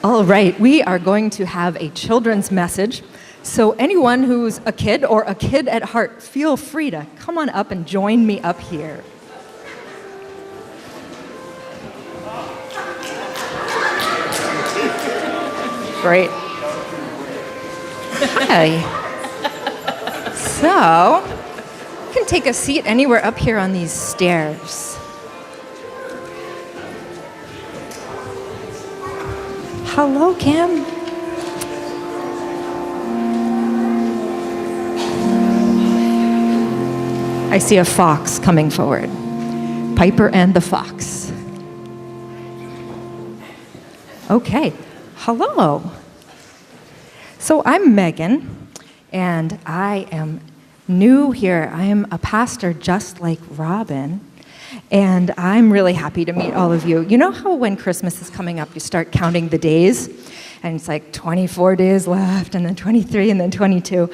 All right, we are going to have a children's message. So anyone who's a kid or a kid at heart, feel free to come on up and join me up here. Great. Hi. So, you can take a seat anywhere up here on these stairs. Hello, Kim. I see a fox coming forward. Piper and the fox. Okay. Hello. So I'm Megan, and I am new here. I am a pastor just like Robin, and I'm really happy to meet all of you. You know how when Christmas is coming up, you start counting the days, and it's like 24 days left, and then 23, and then 22.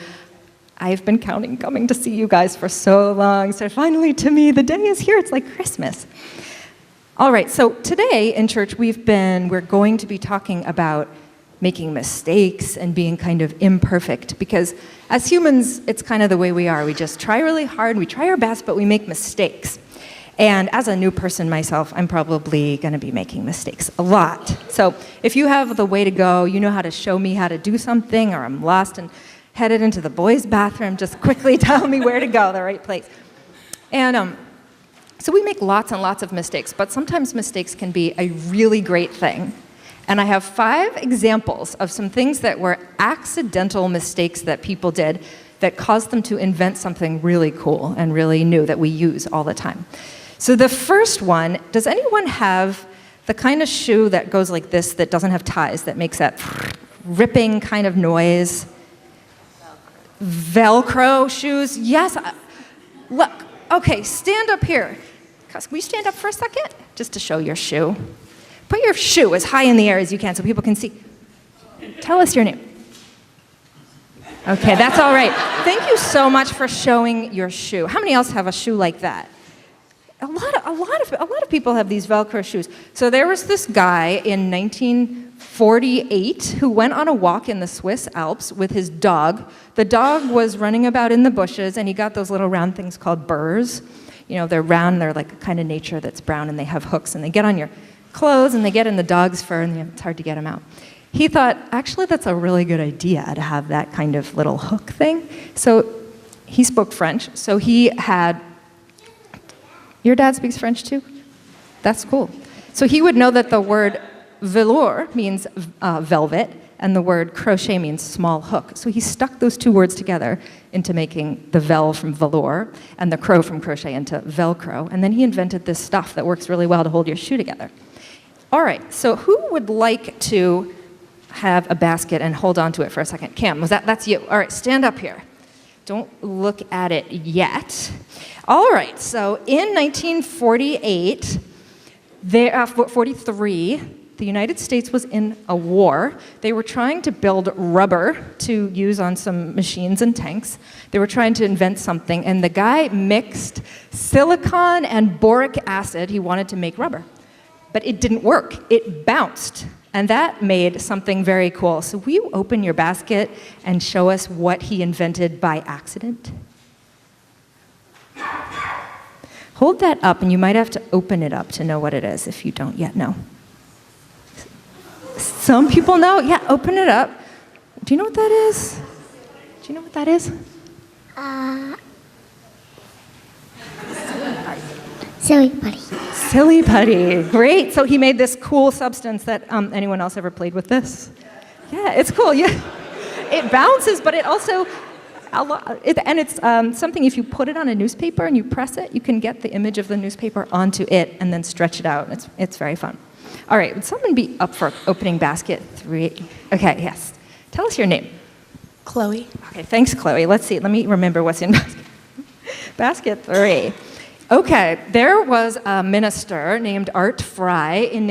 I've been counting coming to see you guys for so long, so finally to me, the day is here. It's like Christmas. All right, so today in church, we're going to be talking about making mistakes and being kind of imperfect, because as humans, it's kind of the way we are. We just try really hard, we try our best, but we make mistakes. And as a new person myself, I'm probably going to be making mistakes a lot. So if you have the way to go, you know how to show me how to do something, or I'm lost and headed into the boys' bathroom, just quickly tell me where to go, the right place. And so we make lots and lots of mistakes, but sometimes mistakes can be a really great thing. And I have 5 examples of some things that were accidental mistakes that people did that caused them to invent something really cool and really new that we use all the time. So the first one, does anyone have the kind of shoe that goes like this that doesn't have ties, that makes that ripping kind of noise? Velcro shoes? Yes. Look, okay, stand up here. Can we stand up for a second? Just to show your shoe. Put your shoe as high in the air as you can so people can see. Tell us your name. Okay, that's all right. Thank you so much for showing your shoe. How many else have a shoe like that? A lot of people have these Velcro shoes. So there was this guy in 1948 who went on a walk in the Swiss Alps with his dog. The dog was running about in the bushes, and he got those little round things called burrs. You know, they're round, they're like a kind of nature that's brown, and they have hooks, and they get on your clothes, and they get in the dog's fur, and it's hard to get them out. He thought, actually, that's a really good idea to have that kind of little hook thing. So he spoke French, so he had... Your dad speaks French too? That's cool. So he would know that the word velours means velvet, and the word crochet means small hook. So he stuck those 2 words together into making the vel from velour and the crow from crochet into Velcro. And then he invented this stuff that works really well to hold your shoe together. All right, so who would like to have a basket and hold on to it for a second? Cam, that's you. All right, stand up here. Don't look at it yet. All right, so in 1948, 43, the United States was in a war. They were trying to build rubber to use on some machines and tanks. They were trying to invent something, and the guy mixed silicon and boric acid. He wanted to make rubber, but it didn't work. It bounced, and that made something very cool. So will you open your basket and show us what he invented by accident? Hold that up, and you might have to open it up to know what it is if you don't yet know. Some people know. Yeah, open it up. Do you know what that is? Do you know what that is? Silly putty. Silly putty. Great. So he made this cool substance that, anyone else ever played with this? Yeah, it's cool. Yeah, it bounces, but it also, it's something, if you put it on a newspaper and you press it, you can get the image of the newspaper onto it and then stretch it out. It's very fun. All right, would someone be up for opening basket 3? Okay, yes. Tell us your name. Chloe. Okay, thanks, Chloe. Let's see. Let me remember what's in basket 3. Okay, there was a minister named Art Fry in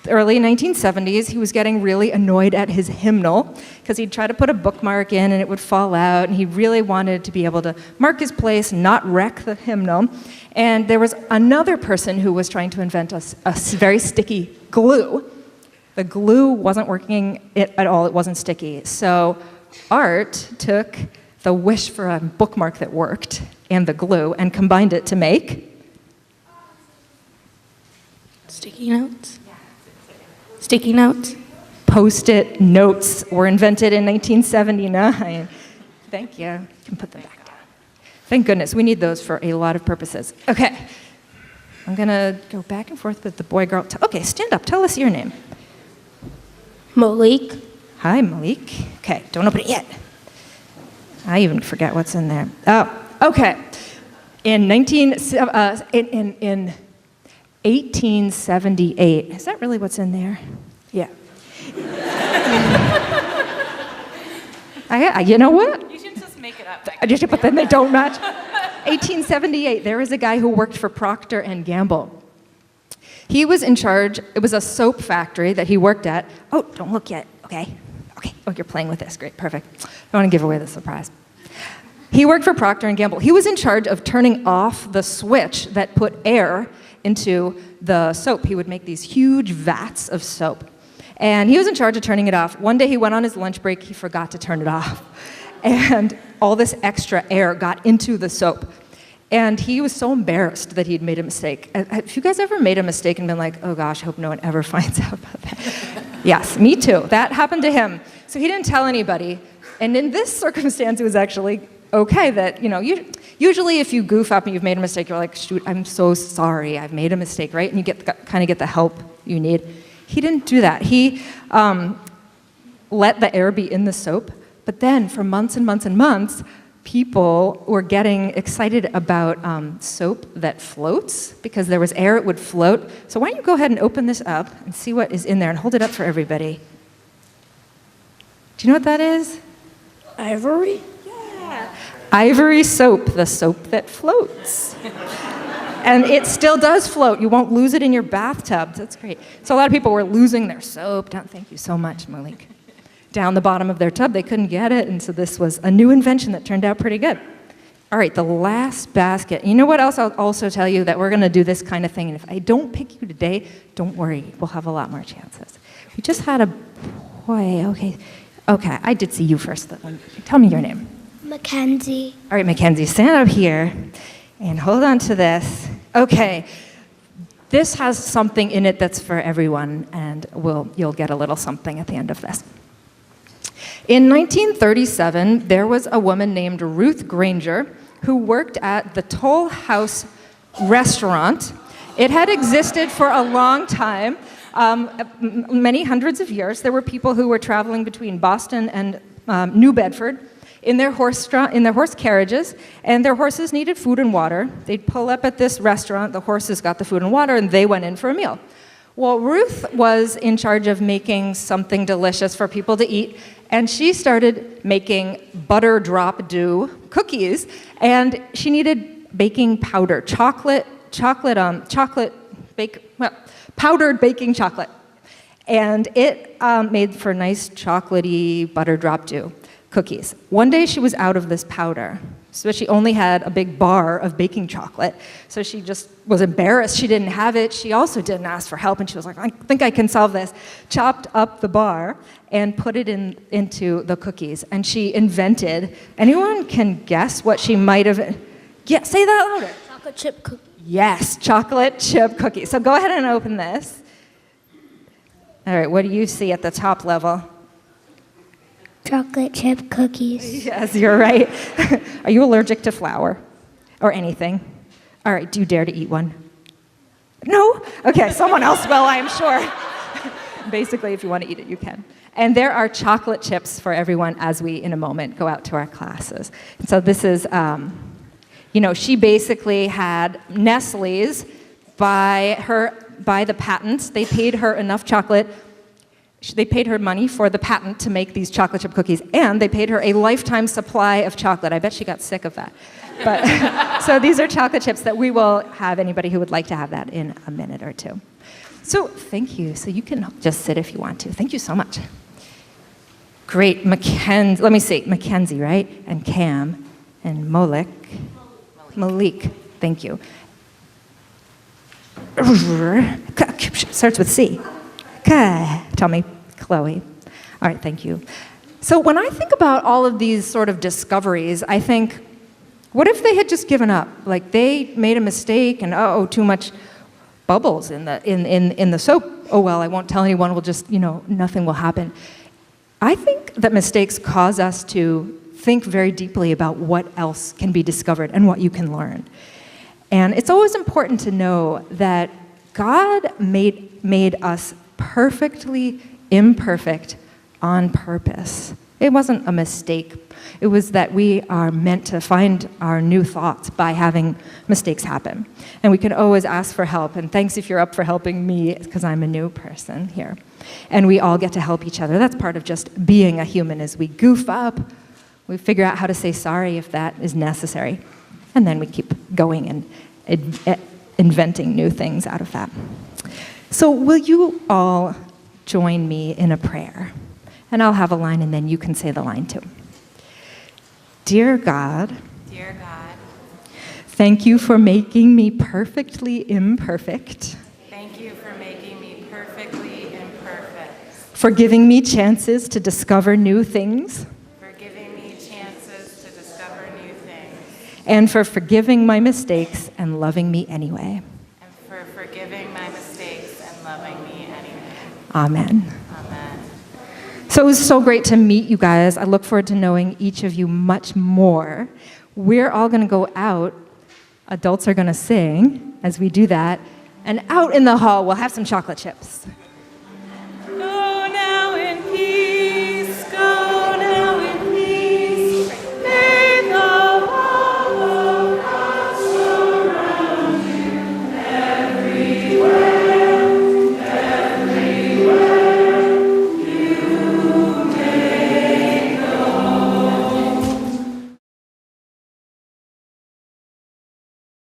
early 1970s. He was getting really annoyed at his hymnal because he'd try to put a bookmark in and it would fall out, and he really wanted to be able to mark his place, not wreck the hymnal. And there was another person who was trying to invent a very sticky glue The glue wasn't working at all. It wasn't sticky. So Art took the wish for a bookmark that worked and the glue and combined it to make Sticky notes? Sticky notes? Post-it notes were invented in 1979. Thank you. You can put them back down. Thank goodness. We need those for a lot of purposes. Okay. I'm going to go back and forth with the boy, girl. Okay, stand up. Tell us your name. Malik? Hi, Malik. Okay, don't open it yet. I even forget what's in there. Oh, okay. In 1878, is that really what's in there? Yeah. You know what? You should just make it up. But then they don't match. 1878, there was a guy who worked for Procter & Gamble. He was in charge, it was a soap factory that he worked at. Oh, don't look yet, okay? Okay, oh, you're playing with this, great, perfect. I want to give away the surprise. He worked for Procter & Gamble. He was in charge of turning off the switch that put air into the soap. He would make these huge vats of soap. And he was in charge of turning it off. One day he went on his lunch break, he forgot to turn it off. And all this extra air got into the soap. And he was so embarrassed that he'd made a mistake. Have you guys ever made a mistake and been like, oh gosh, I hope no one ever finds out about that? Yes, me too. That happened to him. So he didn't tell anybody. And in this circumstance, it was actually okay that, usually if you goof up and you've made a mistake, you're like, shoot, I'm so sorry, I've made a mistake, right? And you kind of get the help you need. He didn't do that. He let the air be in the soap, but then for months and months and months, people were getting excited about soap that floats because there was air, it would float. So why don't you go ahead and open this up and see what is in there and hold it up for everybody. Do you know what that is? Ivory? Yeah. Ivory soap, the soap that floats. And it still does float. You won't lose it in your bathtub. That's great. So a lot of people were losing their soap. Thank you so much, Malik. Down the bottom of their tub. They couldn't get it, and so this was a new invention that turned out pretty good. All right, the last basket. You know what else I'll also tell you? That we're going to do this kind of thing, and if I don't pick you today, don't worry. We'll have a lot more chances. We just had a boy. Okay, I did see you first. Tell me your name. Mackenzie. All right, Mackenzie, stand up here and hold on to this. Okay, this has something in it that's for everyone, and you'll get a little something at the end of this. In 1937, there was a woman named Ruth Granger who worked at the Toll House restaurant. It had existed for a long time, many hundreds of years. There were people who were traveling between Boston and New Bedford in their horse carriages, and their horses needed food and water. They'd pull up at this restaurant, the horses got the food and water, and they went in for a meal. Well, Ruth was in charge of making something delicious for people to eat, and she started making butter drop dew cookies, and she needed baking powder, powdered baking chocolate. And it made for nice chocolatey butter drop dew cookies. One day she was out of this powder, so she only had a big bar of baking chocolate. So she just was embarrassed she didn't have it. She also didn't ask for help, and she was like, I think I can solve this. Chopped up the bar and put it into the cookies. And she invented, anyone can guess what she might have, yeah, say that louder. Chocolate chip cookie. Yes, chocolate chip cookies. So go ahead and open this. All right, what do you see at the top level? Chocolate chip cookies. Yes, you're right. Are you allergic to flour or anything? All right, do you dare to eat one? No? Okay, someone else will, I'm sure. Basically, if you want to eat it, you can. And there are chocolate chips for everyone as we, in a moment, go out to our classes. And so this is, she basically had Nestle's buy the patents. They paid her enough chocolate. They paid her money for the patent to make these chocolate chip cookies, and they paid her a lifetime supply of chocolate. I bet she got sick of that. But so these are chocolate chips that we will have anybody who would like to have that in a minute or two. So thank you. So you can just sit if you want to. Thank you so much. Great. Mackenzie, let me see. Mackenzie, right? And Cam and Malik. Malik. Thank you. Starts with C. Tell me, Chloe. All right, thank you. So when I think about all of these sort of discoveries, I think, what if they had just given up? Like they made a mistake and, too much bubbles in the soap. Oh, well, I won't tell anyone. We'll just, nothing will happen. I think that mistakes cause us to think very deeply about what else can be discovered and what you can learn. And it's always important to know that God made us perfectly imperfect on purpose. It wasn't a mistake. It was that we are meant to find our new thoughts by having mistakes happen. And we can always ask for help. And thanks if you're up for helping me, because I'm a new person here. And we all get to help each other. That's part of just being a human, is we goof up, we figure out how to say sorry if that is necessary. And then we keep going and inventing new things out of that. So will you all join me in a prayer? And I'll have a line, and then you can say the line too. Dear God, thank you for making me perfectly imperfect. Thank you for making me perfectly imperfect. For giving me chances to discover new things. For giving me chances to discover new things. And for forgiving my mistakes and loving me anyway. And for forgiving my mistakes and loving me anyway. Amen. Amen. So it was so great to meet you guys. I look forward to knowing each of you much more. We're all going to go out. Adults are going to sing as we do that. And out in the hall, we'll have some chocolate chips.